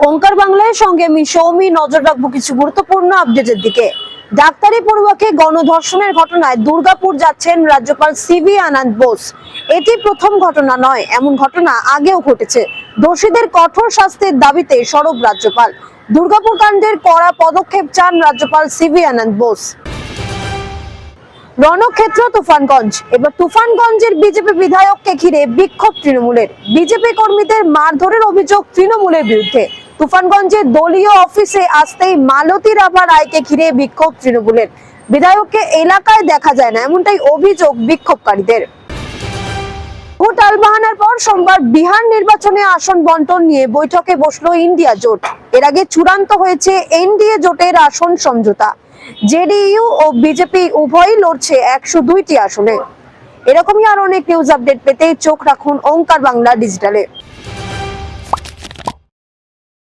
ওঙ্কার বাংলার সঙ্গে আমি সৌমি নজর রাখবো কিছু গুরুত্বপূর্ণ আপডেটের দিকে। ডাক্তারি পড়ুয়াকে গণধর্ষণের ঘটনায় দুর্গাপুর যাচ্ছেন রাজ্যপাল সিভি আনন্দ বোস। এটি প্রথম ঘটনা নয়, এমন ঘটনা আগেও ঘটেছে। দোষীদের কঠোর শাস্তির দাবিতে সরব রাজ্যপাল। দুর্গাপুর কাণ্ডের কড়া পদক্ষেপ চান রাজ্যপাল সিভি আনন্দ বোস। রণক্ষেত্র তুফানগঞ্জ। এবার তুফানগঞ্জের বিজেপি বিধায়ককে ঘিরে বিক্ষোভ তৃণমূলের। বিজেপি কর্মীদের মারধরের অভিযোগ তৃণমূলের বিরুদ্ধে। তুফানগঞ্জের দলীয় অফিসে আসতেই মালতী রাভা রায়কে ঘিরে বিক্ষোভ তৃণমূলের। বিধায়ককে এলাকায় দেখা যায় না, এমনটাই অভিযোগ বিক্ষোভকারীদের। টালবাহানার পর সোমবার বিহার নির্বাচনে আসন বন্টন নিয়ে বৈঠকে বসলো ইন্ডিয়া জোট। এর আগে চূড়ান্ত হয়েছে এনডিএ জোটের আসন সমঝোতা। জেডিইউ ও বিজেপি উভয়ই লড়ছে 102টি আসনে। এরকমই আর অনেক নিউজ আপডেট পেতে চোখ রাখুন ওঙ্কার বাংলা ডিজিটালে।